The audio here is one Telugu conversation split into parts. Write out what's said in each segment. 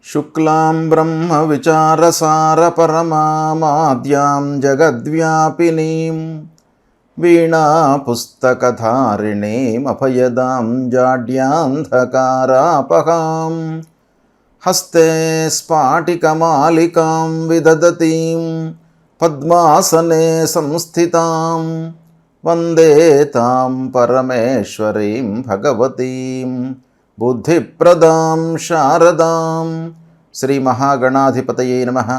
శుక్లాం బ్రహ్మ విచారసార పరమాద్యాం జగద్వ్యాపినీం వీణా పుస్తకధారిణీం అభయదాం జాడ్యాంధకారాపహాం హస్తే స్ఫాటికమాలికాం విదదతీం పద్మాసనే సంస్థితాం వందే తాం పరమేశ్వరీం భగవతీం బుద్ధిప్రదాం శారదాం. శ్రీ మహాగణాధిపతయే నమః.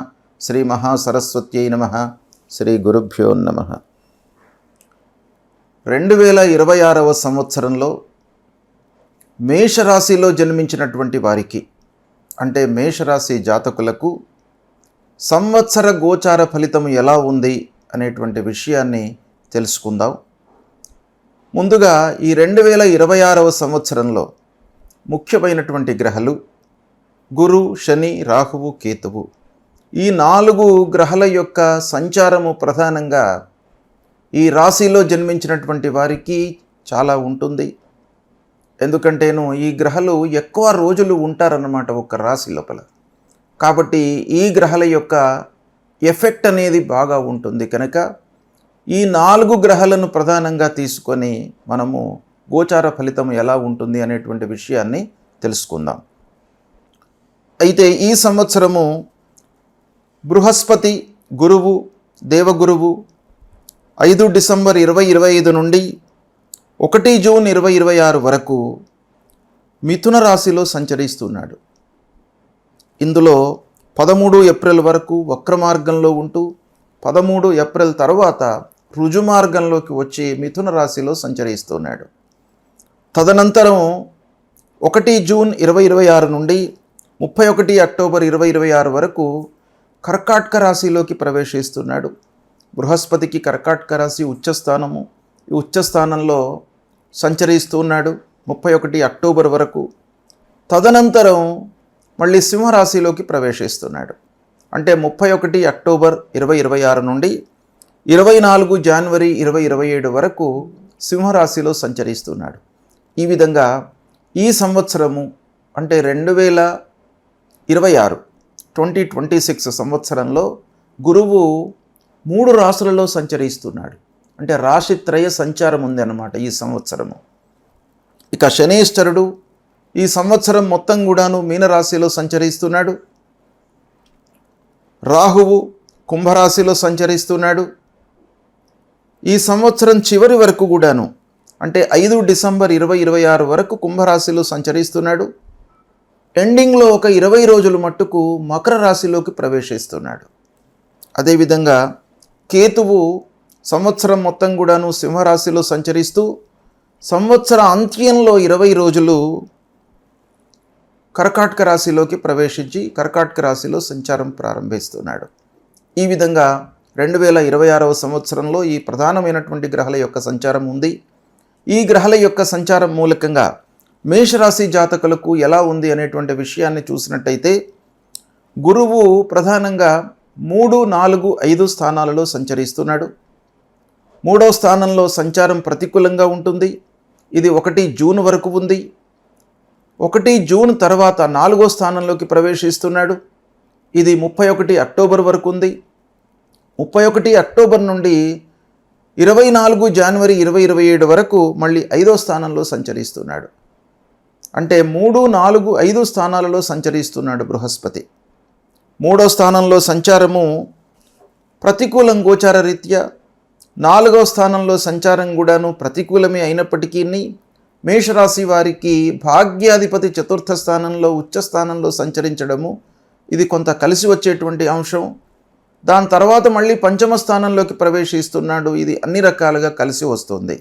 శ్రీ మహాసరస్వత్యై నమః. శ్రీ గురుభ్యో నమః. 2026వ సంవత్సరంలో మేషరాశిలో జన్మించినటువంటి వారికి, అంటే మేషరాశి జాతకులకు సంవత్సర గోచార ఫలితం ఎలా ఉంది అనేటువంటి విషయాన్ని తెలుసుకుందాం. ముందుగా ఈ 2026వ సంవత్సరంలో ముఖ్యమైనటువంటి గ్రహాలు గురు, శని, రాహువు, కేతువు. ఈ 4 గ్రహాల యొక్క సంచారము ప్రధానంగా ఈ రాశిలో జన్మించినటువంటి వారికి చాలా ఉంటుంది. ఎందుకంటేను ఈ గ్రహాలు ఎక్కువ రోజులు ఉంటారన్నమాట ఒక రాశి లోపల. కాబట్టి ఈ గ్రహాల యొక్క ఎఫెక్ట్ అనేది బాగా ఉంటుంది. కనుక ఈ 4 గ్రహాలను ప్రధానంగా తీసుకొని మనము గోచార ఫలితం ఎలా ఉంటుంది అనేటువంటి విషయాన్ని తెలుసుకుందాం. అయితే ఈ సంవత్సరము బృహస్పతి, గురువు, దేవగురువు 5 డిసెంబర్ 2025 నుండి 1 జూన్ 2026 వరకు మిథున రాశిలో సంచరిస్తున్నాడు. ఇందులో 13 ఏప్రిల్ వరకు వక్ర మార్గంలో ఉంటూ 13 ఏప్రిల్ తర్వాత రుజుమార్గంలోకి వచ్చి మిథున రాశిలో సంచరిస్తున్నాడు. తదనంతరం 1 జూన్ 2026 నుండి 31 అక్టోబర్ 2026 వరకు కర్కాటక రాశిలోకి ప్రవేశిస్తున్నాడు. బృహస్పతికి కర్కాటక రాశి ఉచ్చస్థానము. ఈ ఉచ్చస్థానంలో సంచరిస్తున్నాడు 31 అక్టోబర్ వరకు. తదనంతరం మళ్ళీ సింహరాశిలోకి ప్రవేశిస్తున్నాడు. అంటే 31 అక్టోబర్ 2026 నుండి 24 జనవరి 2027 వరకు సింహరాశిలో సంచరిస్తున్నాడు. ఈ విధంగా ఈ సంవత్సరము అంటే 2026 సంవత్సరంలో గురువు 3 రాశులలో సంచరిస్తున్నాడు. అంటే రాశిత్రయ సంచారం ఉంది అన్నమాట ఈ సంవత్సరము. ఇక శనేశ్వరుడు ఈ సంవత్సరం మొత్తం కూడాను మీనరాశిలో సంచరిస్తున్నాడు. రాహువు కుంభరాశిలో సంచరిస్తున్నాడు. ఈ సంవత్సరం చివరి వరకు కూడాను అంటే 5 డిసెంబర్ 2026 వరకు కుంభరాశిలో సంచరిస్తున్నాడు. ఎండింగ్లో ఒక 20 రోజులు మట్టుకు మకర రాశిలోకి ప్రవేశిస్తున్నాడు. అదేవిధంగా కేతువు సంవత్సరం మొత్తం కూడాను సింహరాశిలో సంచరిస్తూ సంవత్సర అంత్యంలో 20 రోజులు కర్కాటక రాశిలోకి ప్రవేశించి కర్కాటక రాశిలో సంచారం ప్రారంభిస్తున్నాడు. ఈ విధంగా 2026వ సంవత్సరంలో ఈ ప్రధానమైనటువంటి గ్రహాల యొక్క సంచారం ఉంది. ఈ గ్రహాల యొక్క సంచారం మూలకంగా మేషరాశి జాతకులకు ఎలా ఉంది అనేటువంటి విషయాన్ని చూసినట్టయితే గురువు ప్రధానంగా 3, 4, 5 స్థానాలలో సంచరిస్తున్నాడు. 3వ స్థానంలో సంచారం ప్రతికూలంగా ఉంటుంది. ఇది 1 జూన్ వరకు ఉంది. 1 జూన్ తర్వాత 4వ స్థానంలోకి ప్రవేశిస్తున్నాడు. ఇది 31 అక్టోబర్ వరకు ఉంది. 31 అక్టోబర్ నుండి 24 జనవరి 2027 వరకు మళ్ళీ 5వ స్థానంలో సంచరిస్తున్నాడు. అంటే 3, 4, 5 స్థానాలలో సంచరిస్తున్నాడు బృహస్పతి. 3వ స్థానంలో సంచారము ప్రతికూలం గోచార రీత్యా, 4వ స్థానంలో సంచారం కూడాను ప్రతికూలమే అయినప్పటికీ మేషరాశి వారికి భాగ్యాధిపతి 4థ స్థానంలో ఉచ్చ స్థానంలో సంచరించడము ఇది కొంత కలిసి వచ్చేటువంటి అంశం. దాని తర్వాత మళ్ళీ 5వ స్థానంలోకి ప్రవేశిస్తున్నాడు. ఇది అన్ని రకాలుగా కలిసి వస్తుంది.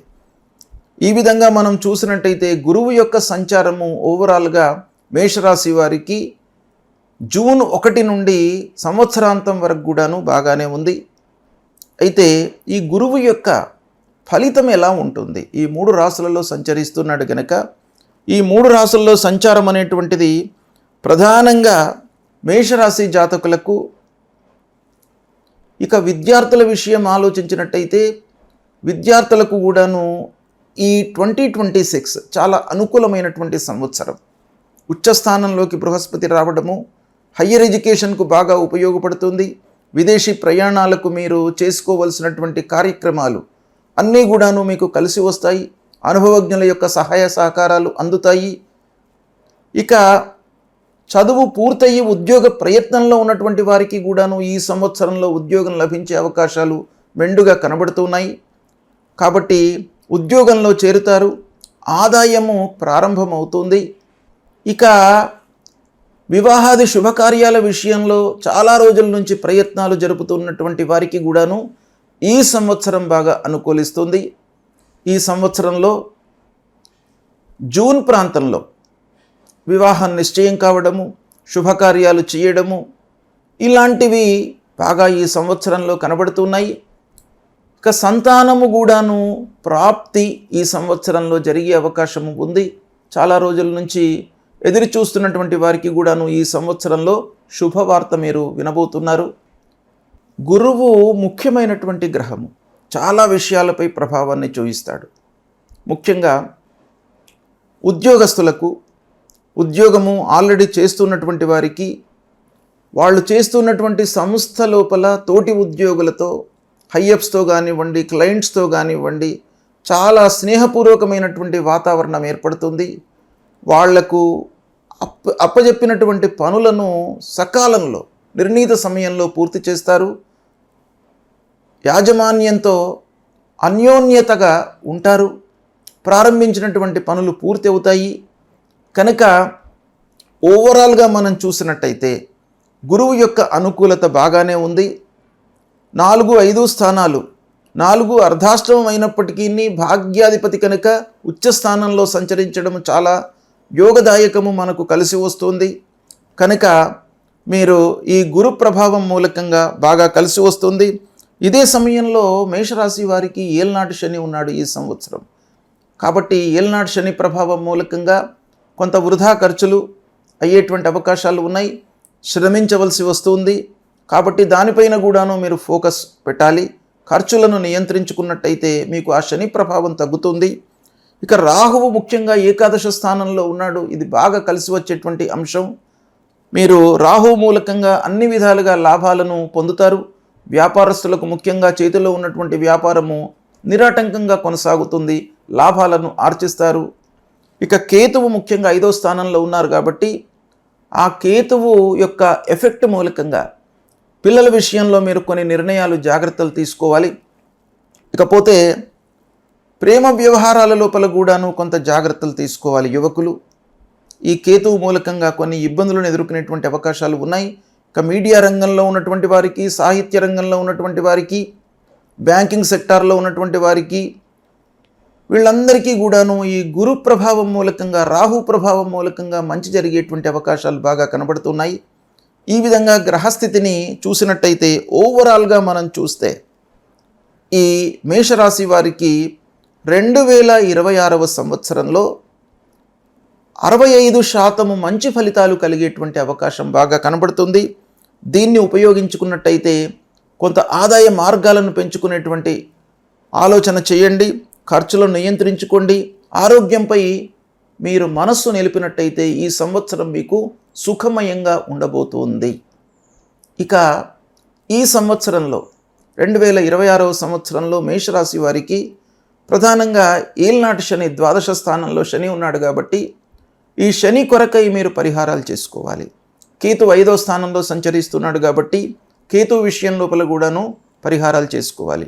ఈ విధంగా మనం చూసినట్టయితే గురువు యొక్క సంచారము ఓవరాల్గా మేషరాశి వారికి జూన్ 1 నుండి సంవత్సరాంతం వరకు కూడాను బాగానే ఉంది. అయితే ఈ గురువు యొక్క ఫలితం ఎలా ఉంటుంది? ఈ 3 రాశులలో సంచరిస్తున్నాడు కనుక ఈ 3 రాశుల్లో సంచారం అనేటువంటిది ప్రధానంగా మేషరాశి జాతకులకు, ఇక విద్యార్థుల విషయం ఆలోచించినట్టయితే విద్యార్థులకు కూడాను ఈ 2026 చాలా అనుకూలమైనటువంటి సంవత్సరం. ఉచ్చస్థానంలోకి బృహస్పతి రావడము, హయ్యర్ ఎడ్యుకేషన్కు బాగా ఉపయోగపడుతుంది. విదేశీ ప్రయాణాలకు మీరు చేసుకోవలసినటువంటి కార్యక్రమాలు అన్నీ కూడాను మీకు కలిసి వస్తాయి. అనుభవజ్ఞుల యొక్క సహాయ సహకారాలు అందుతాయి. ఇక చదువు పూర్తయి ఉద్యోగ ప్రయత్నంలో ఉన్నటువంటి వారికి కూడాను ఈ సంవత్సరంలో ఉద్యోగం లభించే అవకాశాలు మెండుగా కనబడుతున్నాయి. కాబట్టి ఉద్యోగంలో చేరుతారు. ఆదాయము ప్రారంభమవుతుంది. ఇక వివాహాది శుభకార్యాల విషయంలో చాలా రోజుల నుంచి ప్రయత్నాలు జరుపుతున్నటువంటి వారికి కూడాను ఈ సంవత్సరం బాగా అనుకూలిస్తుంది. ఈ సంవత్సరంలో జూన్ ప్రాంతంలో వివాహం నిశ్చయం కావడము, శుభకార్యాలు చేయడము ఇలాంటివి బాగా ఈ సంవత్సరంలో కనబడుతున్నాయి. ఇక సంతానము కూడాను ప్రాప్తి ఈ సంవత్సరంలో జరిగే అవకాశం ఉంది. చాలా రోజుల నుంచి ఎదురు చూస్తున్నటువంటి వారికి కూడాను ఈ సంవత్సరంలో శుభవార్త మీరు వినబోతున్నారు. గురువు ముఖ్యమైనటువంటి గ్రహము, చాలా విషయాలపై ప్రభావాన్ని చూపిస్తాడు. ముఖ్యంగా ఉద్యోగస్తులకు, ఉద్యోగము ఆల్రెడీ చేస్తున్నటువంటి వారికి, వాళ్ళు చేస్తున్నటువంటి సంస్థ లోపల తోటి ఉద్యోగులతో, హైయప్స్తో కానివ్వండి, క్లయింట్స్తో కానివ్వండి, చాలా స్నేహపూర్వకమైనటువంటి వాతావరణం ఏర్పడుతుంది. వాళ్లకు అప్పజెప్పినటువంటి పనులను సకాలంలో నిర్ణీత సమయంలో పూర్తి చేస్తారు. యాజమాన్యంతో అన్యోన్యతగా ఉంటారు. ప్రారంభించినటువంటి పనులు పూర్తి అవుతాయి. కనుక ఓవరాల్గా మనం చూసినట్టయితే గురువు యొక్క అనుకూలత బాగానే ఉంది. 4, 5 స్థానాలు, 4 అర్ధాష్టమం అయినప్పటికీ భాగ్యాధిపతి కనుక ఉచ్చస్థానంలో సంచరించడం చాలా యోగదాయకము, మనకు కలిసి వస్తుంది. కనుక మీరు ఈ గురు ప్రభావం మూలకంగా బాగా కలిసి వస్తుంది. ఇదే సమయంలో మేషరాశి వారికి ఏల్నాటి శని ఉన్నాడు ఈ సంవత్సరం. కాబట్టి ఏల్నాటి శని ప్రభావం మూలకంగా కొంత వృధా ఖర్చులు అయ్యేటువంటి అవకాశాలు ఉన్నాయి. శ్రమించవలసి వస్తుంది. కాబట్టి దానిపైన కూడాను మీరు ఫోకస్ పెట్టాలి. ఖర్చులను నియంత్రించుకున్నట్టయితే మీకు ఆ శని ప్రభావం తగ్గుతుంది. ఇక రాహువు ముఖ్యంగా ఏకాదశ స్థానంలో ఉన్నాడు. ఇది బాగా కలిసి వచ్చేటువంటి అంశం. మీరు రాహువు మూలకంగా అన్ని విధాలుగా లాభాలను పొందుతారు. వ్యాపారస్తులకు ముఖ్యంగా చేతిలో ఉన్నటువంటి వ్యాపారము నిరాటంకంగా కొనసాగుతుంది. లాభాలను ఆర్జిస్తారు. ఇక కేతువు ముఖ్యంగా 5వ స్థానంలో ఉన్నారు కాబట్టి ఆ కేతువు యొక్క ఎఫెక్ట్ మూలకంగా పిల్లల విషయంలో మీరు కొన్ని నిర్ణయాలు, జాగ్రత్తలు తీసుకోవాలి. ఇకపోతే ప్రేమ వ్యవహారాల లోపల కూడాను కొంత జాగ్రత్తలు తీసుకోవాలి యువకులు. ఈ కేతువు మూలకంగా కొన్ని ఇబ్బందులను ఎదుర్కొనేటువంటి అవకాశాలు ఉన్నాయి. ఇక మీడియా రంగంలో ఉన్నటువంటి వారికి, సాహిత్య రంగంలో ఉన్నటువంటి వారికి, బ్యాంకింగ్ సెక్టార్లో ఉన్నటువంటి వారికి, వీళ్ళందరికీ కూడాను ఈ గురు ప్రభావం మూలకంగా, రాహు ప్రభావం మూలకంగా మంచి జరిగేటువంటి అవకాశాలు బాగా కనబడుతున్నాయి. ఈ విధంగా గ్రహస్థితిని చూసినట్టయితే ఓవరాల్గా మనం చూస్తే ఈ మేషరాశి వారికి 2026వ సంవత్సరంలో 65% మంచి ఫలితాలు కలిగేటువంటి అవకాశం బాగా కనబడుతుంది. దీన్ని ఉపయోగించుకున్నట్టయితే కొంత ఆదాయ మార్గాలను పెంచుకునేటువంటి ఆలోచన చేయండి. ఖర్చులను నియంత్రించుకోండి. ఆరోగ్యంపై మీరు మనస్సు నిలిపినట్టయితే ఈ సంవత్సరం మీకు సుఖమయంగా ఉండబోతుంది. ఇక ఈ సంవత్సరంలో 2026వ సంవత్సరంలో మేషరాశి వారికి ప్రధానంగా ఏల్నాటి శని, ద్వాదశ స్థానంలో శని ఉన్నాడు కాబట్టి ఈ శని కొరకై మీరు పరిహారాలు చేసుకోవాలి. కేతు 5వ స్థానంలో సంచరిస్తున్నాడు కాబట్టి కేతు విషయం లోపల కూడాను పరిహారాలు చేసుకోవాలి.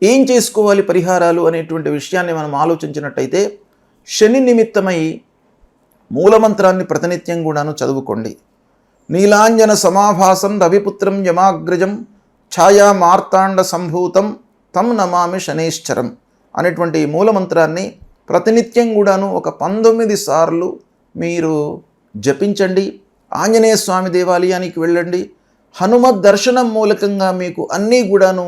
ఏం చేసుకోవాలి పరిహారాలు అనేటువంటి విషయాన్ని మనం ఆలోచించినట్టయితే శని నిమిత్తమై మూలమంత్రాన్ని ప్రతినిత్యం కూడాను చదువుకోండి. నీలాంజన సమాభాసం రవిపుత్రం యమాగ్రజం ఛాయా మార్తాండ సంభూతం తం నమామి శనేశ్చరం అనేటువంటి మూలమంత్రాన్ని ప్రతినిత్యం కూడాను ఒక 19 సార్లు మీరు జపించండి. ఆంజనేయ స్వామి దేవాలయానికి వెళ్ళండి. హనుమత్ దర్శనం మూలకంగా మీకు అన్నీ కూడాను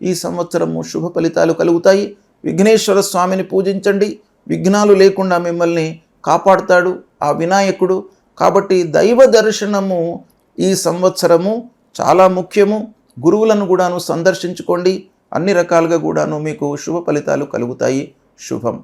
ఈ సంవత్సరము శుభ ఫలితాలు కలుగుతాయి. విఘ్నేశ్వర స్వామిని పూజించండి. విఘ్నాలు లేకుండా మిమ్మల్ని కాపాడుతాడు ఆ వినాయకుడు. కాబట్టి దైవ దర్శనము ఈ సంవత్సరము చాలా ముఖ్యము. గురువులను కూడాను సందర్శించుకోండి. అన్ని రకాలుగా కూడాను మీకు శుభ ఫలితాలు కలుగుతాయి. శుభం.